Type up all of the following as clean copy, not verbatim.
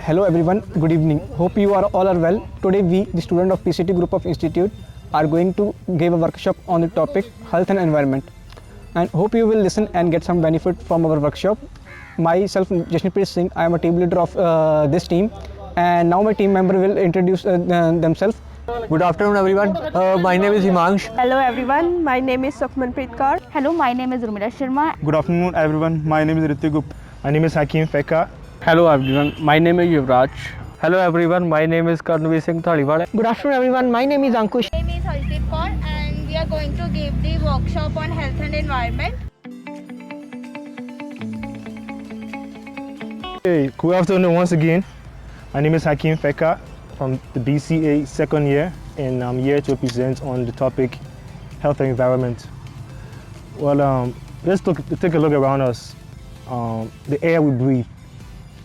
Hello everyone, good evening. Hope you are all are well. Today we, the student of PCTE group of institute, are going to give a workshop on the topic health and environment. And hope you will listen and get some benefit from our workshop. Myself, Jashanpreet, I am a team leader of this team. And now my team member will introduce themselves. Good afternoon everyone. My name is Himanksh. Hello everyone, my name is Sukhmanpreet. Hello, my name is Urmila. Good afternoon everyone, my name is Ritik. My name is Hakeem. Hello everyone, my name is Yuvraj. Hello everyone, my name is Karanveer. Good afternoon everyone, my name is Ankush. My name is Harshdeep and we are going to give the workshop on health and environment. Hey, good afternoon once again. My name is Hakeem from the BCA second year, and I'm here to present on the topic health and environment. Well, let's take a look around us. The air we breathe,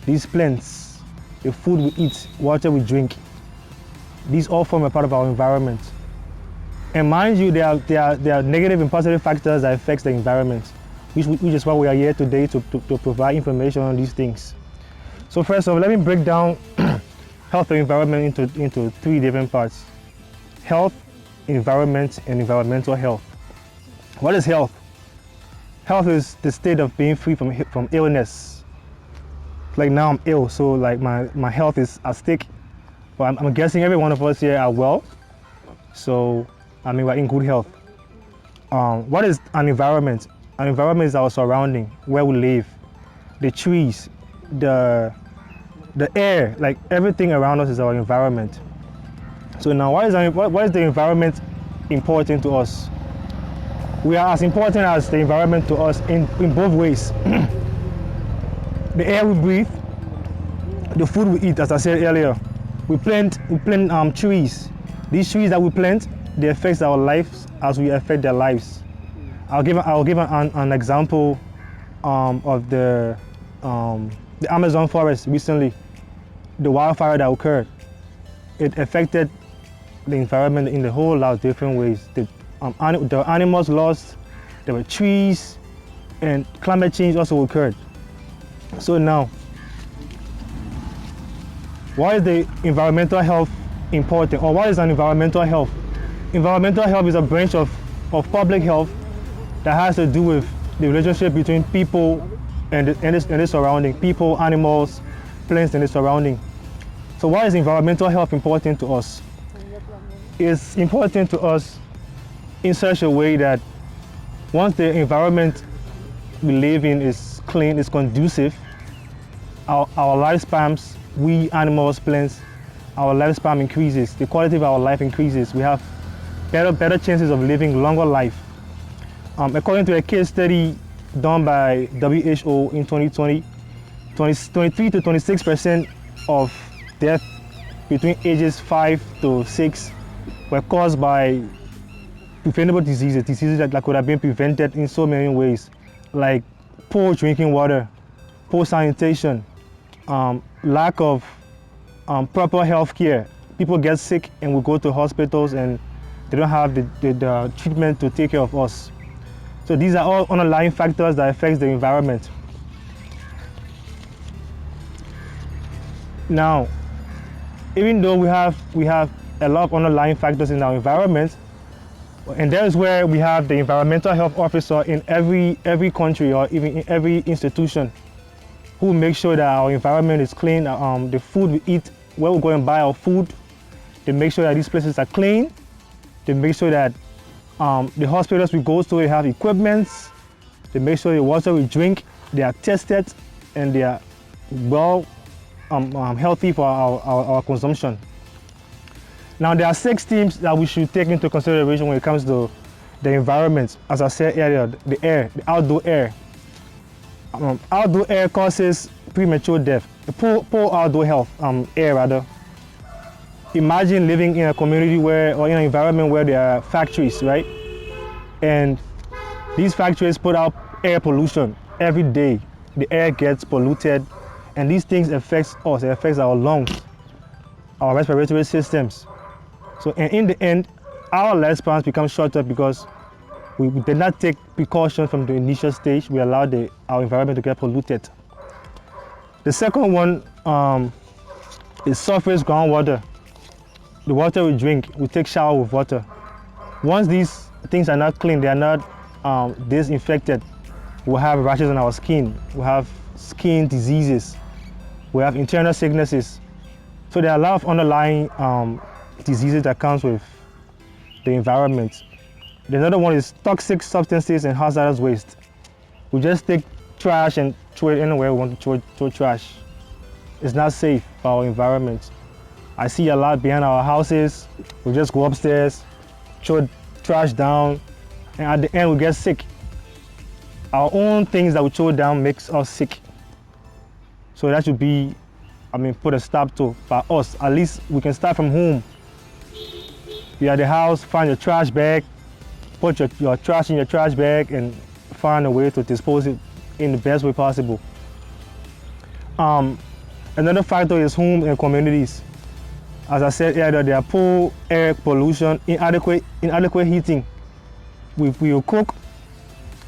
these plants, the food we eat, water we drink, these all form a part of our environment. And mind you, there are negative and positive factors that affect the environment, which is why we are here today to provide information on these things. So first of all, let me break down health and environment into three different parts: health, environment, and environmental health. What is health? Health is the state of being free from illness. Like now I'm ill, so like my health is at stake. But I'm guessing every one of us here are well, so I mean we're in good health. What is an environment? An environment is our surrounding, where we live, the trees, the air, like everything around us is our environment. So now why is the environment important to us? We are as important as the environment to us in both ways. The air we breathe, the food we eat, as I said earlier. We plant trees. These trees that we plant, they affect our lives as we affect their lives. I'll give an example of the Amazon forest recently. The wildfire that occurred, it affected the environment in a whole lot of different ways. The animals lost, there were trees, and climate change also occurred. So now, why is the environmental health important, or what is an environmental health? Environmental health is a branch of public health that has to do with the relationship between people and the surrounding, people, animals, plants, and the surrounding. So why is environmental health important to us? It's important to us in such a way that once the environment we live in is clean, is conducive, our lifespans, we animals, plants, our lifespan increases, the quality of our life increases. We have better chances of living longer life. According to a case study done by WHO in 2020, 23 to 26% of death between ages 5 to 6 were caused by preventable diseases that could have been prevented in so many ways, like poor drinking water, poor sanitation, lack of proper health care. People get sick and we go to hospitals and they don't have the treatment to take care of us. So these are all underlying factors that affect the environment. Now, even though we have a lot of underlying factors in our environment, and that is where we have the environmental health officer in every country or even in every institution who make sure that our environment is clean, the food we eat, where we go and buy our food, they make sure that these places are clean, they make sure that the hospitals we go to, they have equipments, they make sure the water we drink, they are tested and they are well healthy for our consumption. Now there are 6 themes that we should take into consideration when it comes to the environment. As I said earlier, the air, the outdoor air. Outdoor air causes premature death. Poor outdoor health, air rather. Imagine living in a community or in an environment where there are factories, right? And these factories put out air pollution every day. The air gets polluted, and these things affect us. It affects our lungs, our respiratory systems. So in the end, our lifespans become shorter because we did not take precautions from the initial stage. We allowed our environment to get polluted. The second one is surface groundwater. The water we drink, we take shower with water. Once these things are not clean, they are not disinfected, we have rashes on our skin, we have skin diseases, we have internal sicknesses. So there are a lot of underlying diseases that comes with the environment. The other one is toxic substances and hazardous waste. We just take trash and throw it anywhere we want to throw trash. It's not safe for our environment. I see a lot behind our houses. We just go upstairs, throw trash down, and at the end we get sick. Our own things that we throw down makes us sick. So that should be, put a stop to by us. At least we can start from home. You're at the house, find your trash bag, put your trash in your trash bag and find a way to dispose it in the best way possible. Another factor is home and communities. As I said earlier, there are poor air pollution, inadequate heating. We will cook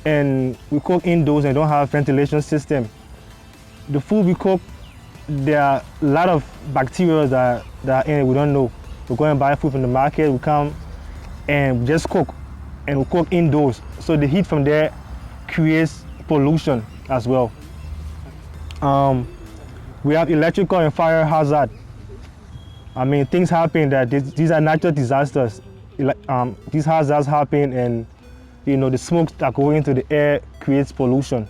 and we cook indoors and don't have ventilation system. The food we cook, there are a lot of bacteria that are in it we don't know. We go and buy food from the market, we come and we just cook, and we cook indoors. So the heat from there creates pollution as well. We have electrical and fire hazard. Things happen that these are natural disasters. These hazards happen, and the smoke that goes into the air creates pollution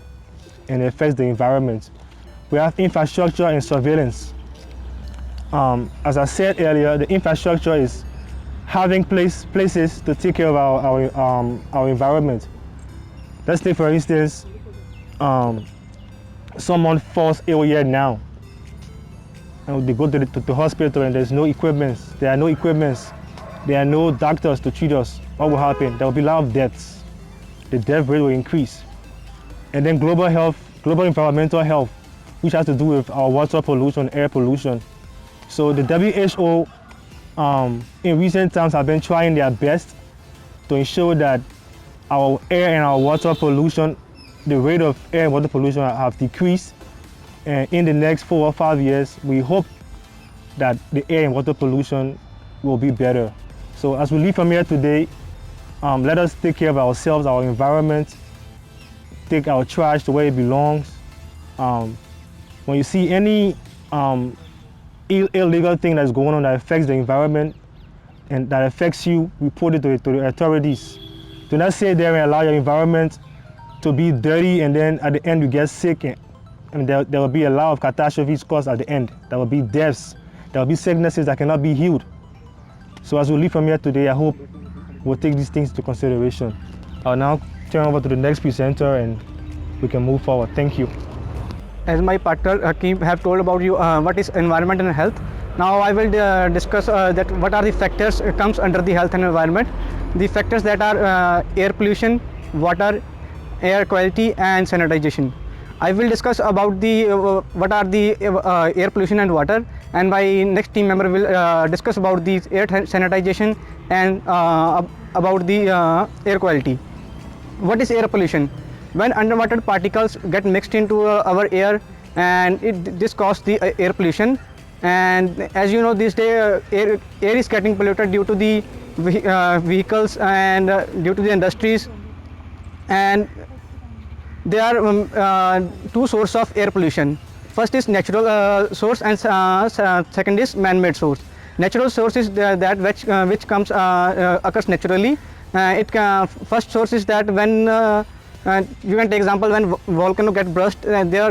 and affects the environment. We have infrastructure and surveillance. As I said earlier, the infrastructure is having places to take care of our environment. Let's take for instance, someone falls ill here now, and they go to the hospital and there's no equipment. There are no equipment. There are no doctors to treat us. What will happen? There will be a lot of deaths. The death rate will increase. And then global environmental health, which has to do with our water pollution, air pollution. So the WHO in recent times have been trying their best to ensure that our air and our water pollution, the rate of air and water pollution have decreased. And in the next 4 or 5 years, we hope that the air and water pollution will be better. So as we leave from here today, let us take care of ourselves, our environment, take our trash to where it belongs. When you see any illegal thing that's going on that affects the environment and that affects you, report it to the authorities. Do not sit there and allow your environment to be dirty and then at the end you get sick. And there will be a lot of catastrophes caused at the end. There will be deaths. There will be sicknesses that cannot be healed. So as we leave from here today, I hope we'll take these things into consideration. I'll now turn over to the next presenter and we can move forward. Thank you. As my partner Hakeem have told about you what is environment and health. Now I will discuss that what are the factors comes under the health and environment. The factors that are air pollution, water, air quality and sanitization. I will discuss about the what are the air pollution and water, and my next team member will discuss about the air sanitization and about the air quality. What is air pollution? When underwater particles get mixed into our air, and this causes the air pollution. And as you know, this day air is getting polluted due to the vehicles and due to the industries, and there are two sources of air pollution. First is natural source and second is man-made source. Natural source is that which comes occurs naturally. First source is that when you can take example when volcano get burst, there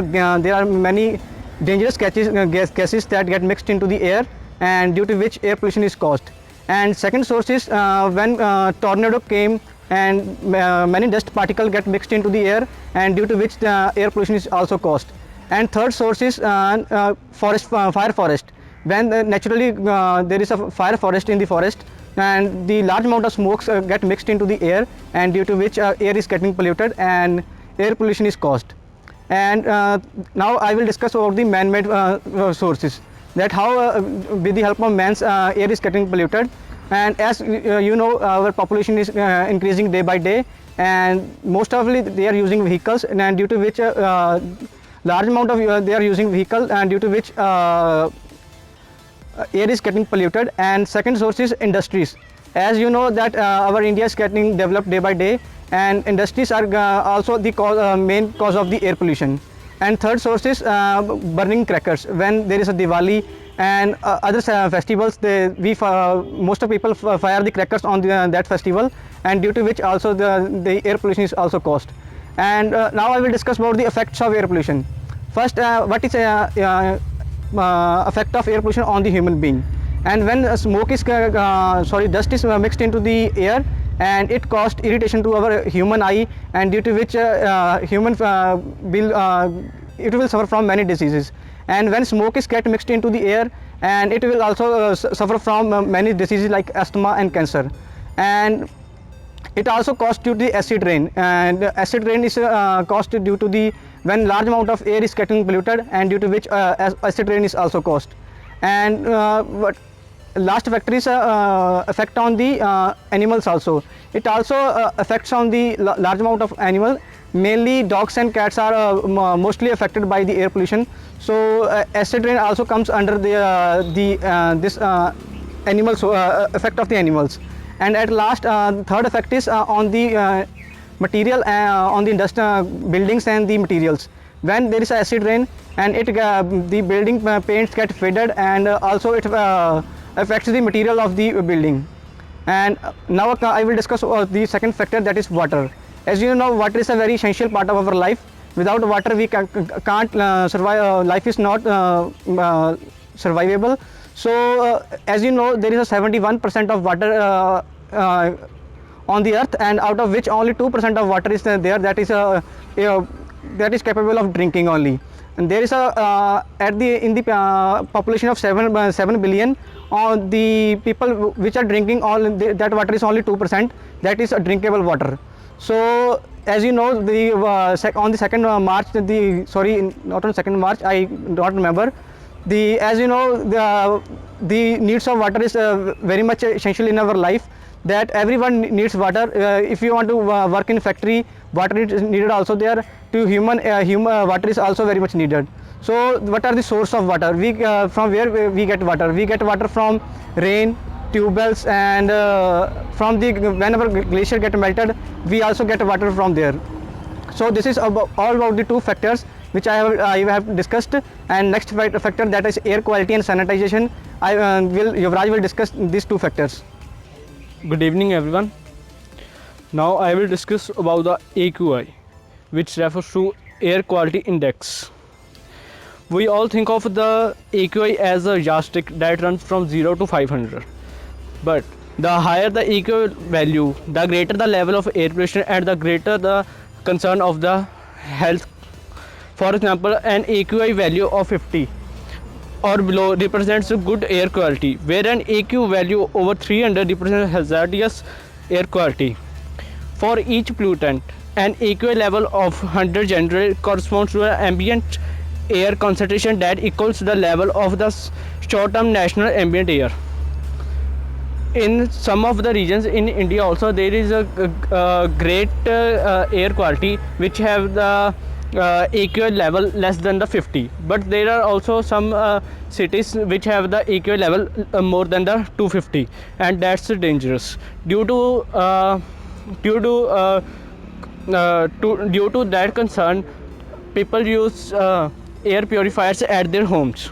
are many dangerous gases that get mixed into the air, and due to which air pollution is caused. And second source is when tornado came and many dust particles get mixed into the air, and due to which the air pollution is also caused. And third source is fire forest. When naturally there is a fire forest in the forest, and the large amount of smokes get mixed into the air, and due to which air is getting polluted and air pollution is caused. And now I will discuss about the man-made sources, that how with the help of man's air is getting polluted. And as you know, our population is increasing day by day, and most of it they are using vehicles, and due to which large amount of they are using vehicles, and due to which air is getting polluted, and second source is industries. As you know that our India is getting developed day by day, and industries are also the main cause of the air pollution. And third source is burning crackers. When there is a Diwali and other festivals, most of people fire the crackers on that festival, and due to which also the air pollution is also caused. And now I will discuss about the effects of air pollution. First, what is effect of air pollution on the human being? And when dust is mixed into the air, and it caused irritation to our human eye, and due to which it will suffer from many diseases. And when smoke is get mixed into the air, and it will also suffer from many diseases like asthma and cancer. And it also caused due to the acid rain, and acid rain is caused due to the when large amount of air is getting polluted, and due to which acid rain is also caused. And what last factor is effect on the animals also. It also affects on the large amount of animal. Mainly dogs and cats are mostly affected by the air pollution. So acid rain also comes under this animals effect of the animals. And at last, third effect is on the material, on the industrial buildings and the materials. When there is acid rain, and the building paints get faded, and also it affects the material of the building. And now I will discuss the second factor, that is water. As you know, water is a very essential part of our life. Without water we can't survive. Life is not survivable. So as you know, there is a 71% of water on the earth, and out of which only 2% of water is there that is capable of drinking only. And there is in the population of 7 billion, the people which are drinking that water is only 2%, that is drinkable water. So as you know, on the 2nd March, not on 2nd March, I don't remember. As you know, the needs of water is very much essential in our life, that everyone needs water. If you want to work in factory, water is needed also there. To human water is also very much needed. So what are the source of water? From where we get water? We get water from rain, tubewells, and whenever glacier get melted, we also get water from there. So this is all about the two factors which I have discussed. And next factor, that is air quality and sanitization. Yuvraj will discuss these two factors. Good evening, everyone. Now I will discuss about the AQI, which refers to Air Quality Index. We all think of the AQI as a yardstick that runs from 0 to 500. But the higher the AQI value, the greater the level of air pollution, and the greater the concern of the health. For example, an AQI value of 50 or below represents a good air quality, where an AQ value over 300 represents hazardous air quality. For each pollutant, an AQI level of 100 generally corresponds to an ambient air concentration that equals the level of the short-term national ambient air. In some of the regions in India also, there is a great air quality which have the AQI level less than the 50, but there are also some cities which have the AQI level more than the 250, and that's dangerous. Due to that concern, people use air purifiers at their homes.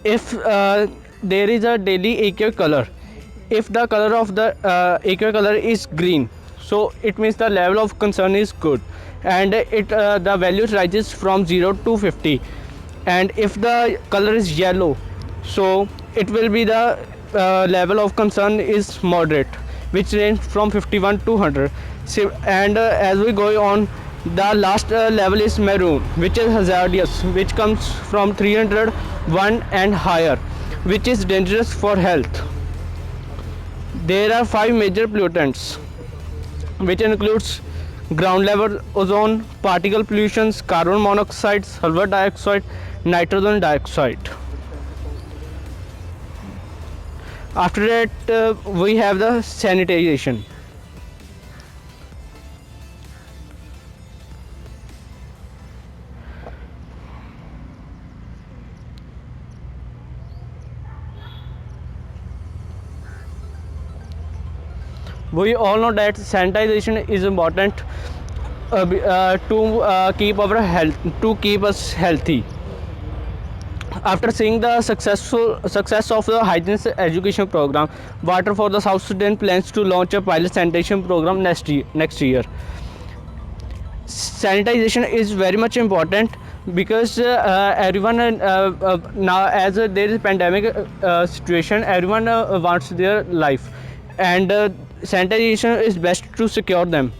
If there is a daily AQI color, if the color of the AQI color is green, so it means the level of concern is good, and the value rises from 0 to 50. And if the color is yellow, so it will be the level of concern is moderate, which range from 51 to 100. And as we go on, the last level is maroon, which is hazardous, which comes from 301 and higher, which is dangerous for health. There are 5 major pollutants, which includes ground level ozone, particle pollutions, carbon monoxide, sulfur dioxide, nitrogen dioxide. After that, we have the sanitization. We all know that sanitization is important to keep our health, to keep us healthy. After seeing the success of the hygiene education program, Water for the South Sudan plans to launch a pilot sanitation program next year. Sanitization is very much important because everyone now, as there is a pandemic situation, everyone wants their life, and sanitization is best to secure them.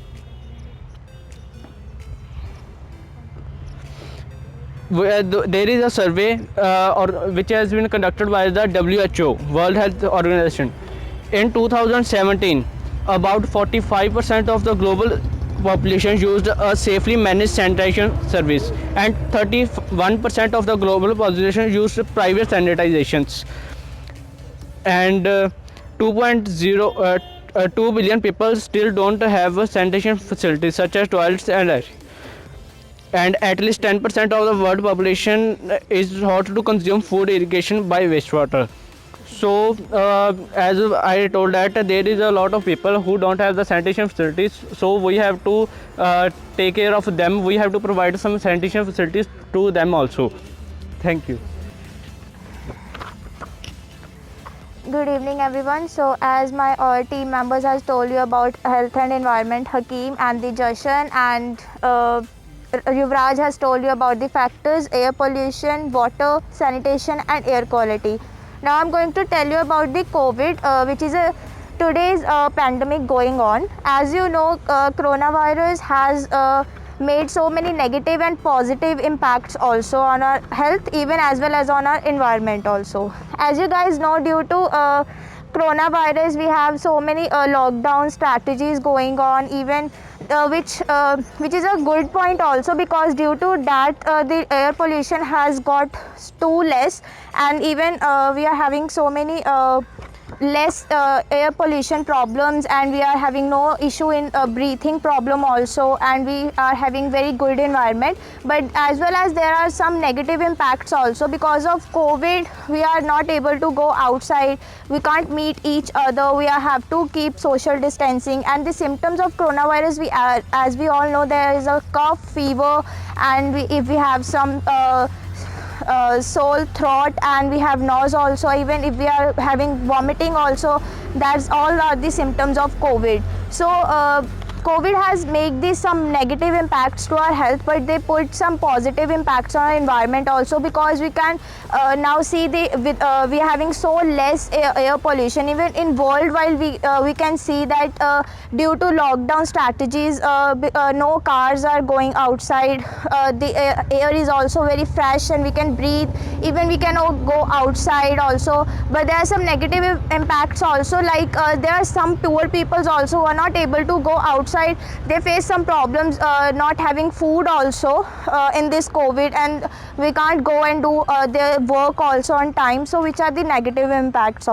There is a survey which has been conducted by the WHO, World Health Organization. In 2017, about 45% of the global population used a safely managed sanitation service, and 31% of the global population used private sanitizations. And 2 billion people still don't have sanitation facilities such as toilets and air. And at least 10% of the world population is thought to consume food irrigation by wastewater. So as I told that there is a lot of people who don't have the sanitation facilities, so we have to take care of them. We have to provide some sanitation facilities to them also. Thank you. Good evening everyone. So as my team members has told you about health and environment, Hakeem and the Jashan and Yuvraj has told you about the factors: air pollution, water, sanitation and air quality. Now I'm going to tell you about the COVID, which is today's pandemic going on. As you know, coronavirus has made so many negative and positive impacts also on our health, even as well as on our environment also. As you guys know, due to coronavirus, we have so many lockdown strategies going on, even which is a good point also, because due to that the air pollution has got too less, and even we are having so many less air pollution problems, and we are having no issue in breathing problem also, and we are having very good environment. But as well as there are some negative impacts also. Because of COVID, we are not able to go outside, we can't meet each other, we have to keep social distancing. And the symptoms of coronavirus, as we all know, there is a cough, fever, and if we have some sore throat, and we have nose also, even if we are having vomiting also, that's all are the symptoms of COVID. So COVID has made this some negative impacts to our health, but they put some positive impacts on our environment also, because we can now see we are having so less air pollution. Even in worldwide, we can see that due to lockdown strategies, no cars are going outside. The air is also very fresh, and we can breathe. Even we can go outside also. But there are some negative impacts also, like there are some poor people also who are not able to go outside. They face some problems not having food also in this COVID, and we can't go and do their work also on time. So which are the negative impacts?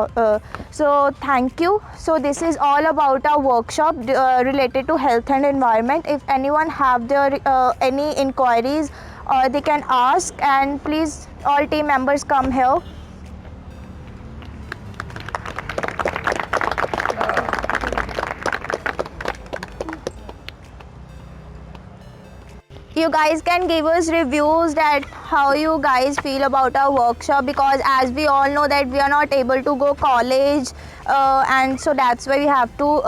So thank you. So this is all about our workshop related to health and environment. If anyone have their any inquiries, they can ask, and please all team members come here. You guys can give us reviews that how you guys feel about our workshop, because as we all know that we are not able to go college, and so that's why we have to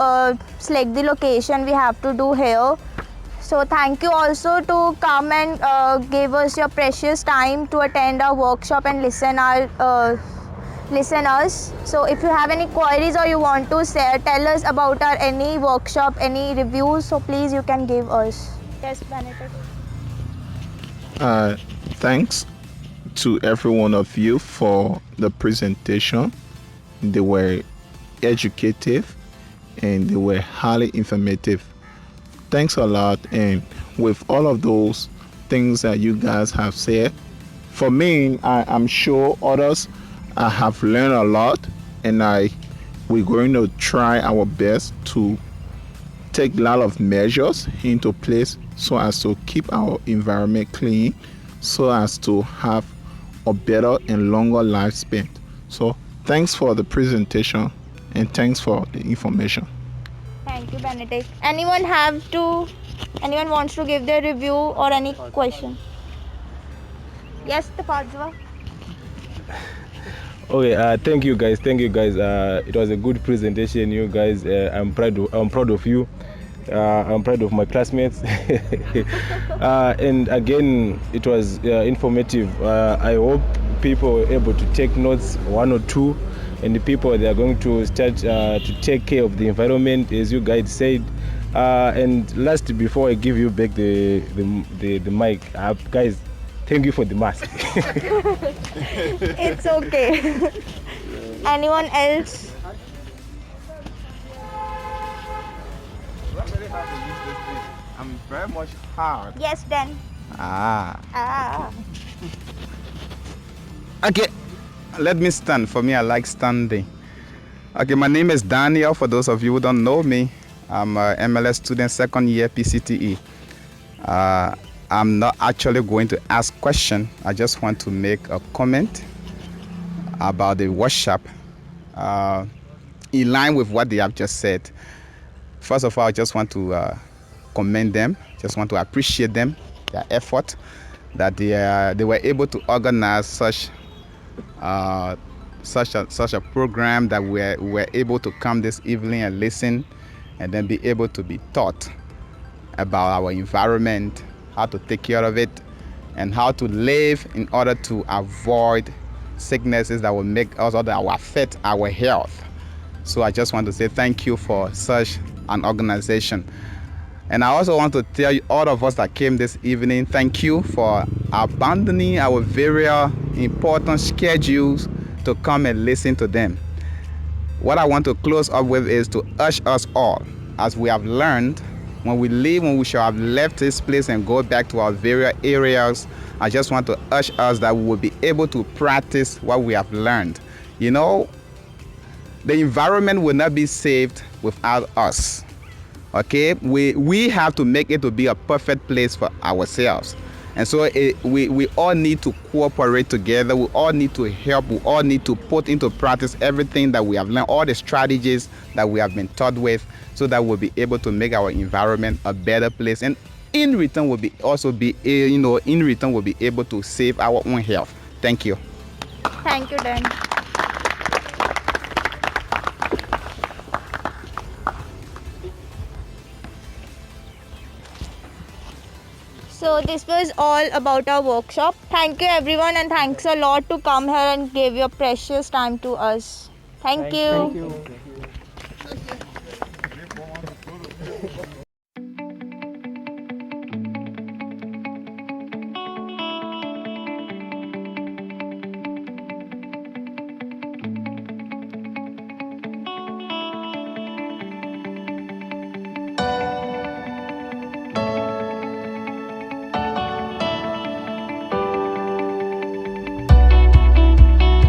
select the location we have to do here. So thank you also to come and give us your precious time to attend our workshop and listen us. So if you have any queries or you want to tell us about our any workshop, any reviews, so please you can give us. Yes, Benedict. Thanks to every one of you for the presentation. They were educative and they were highly informative. Thanks a lot. And with all of those things that you guys have said, for me, I'm sure others have learned a lot, and we're going to try our best to take a lot of measures into place so as to keep our environment clean, so as to have a better and longer lifespan. So thanks for the presentation, and thanks for the information. Thank you, Benedict. Anyone wants to give their review or any question? Yes, Tapadwa. Okay, thank you guys. It was a good presentation, you guys. I'm proud of you. I'm proud of my classmates. And again, it was informative. I hope people were able to take notes, one or two, and the people they are going to start to take care of the environment, as you guys said. And last, before I give you back the mic, guys, thank you for the mask. It's okay. Anyone else? I'm very much hard. Yes, then. Okay, let me stand. For me, I like standing. Okay, my name is Daniel. For those of you who don't know me, I'm a MLS student, second year PCTE. I'm not actually going to ask question. I just want to make a comment about the workshop in line with what they have just said. First of all, I just want to commend them. Just want to appreciate them, their effort, that they were able to organize such a program, that we were able to come this evening and listen, and then be able to be taught about our environment, how to take care of it, and how to live in order to avoid sicknesses that will make us or that will affect our health. So I just want to say thank you for such an organization. And I also want to tell you, all of us that came this evening, thank you for abandoning our very important schedules to come and listen to them. What I want to close up with is to urge us all, as we have learned, when we shall have left this place and go back to our various areas, I just want to urge us that we will be able to practice what we have learned. You know, the environment will not be saved without us. Okay, we have to make it to be a perfect place for ourselves, and so we all need to cooperate together. We all need to help. We all need to put into practice everything that we have learned, all the strategies that we have been taught with, so that we'll be able to make our environment a better place, and in return we'll be able to save our own health. Thank you. Thank you, Dan. So this was all about our workshop. Thank you everyone, and thanks a lot to come here and give your precious time to us. Thank you. Thank you.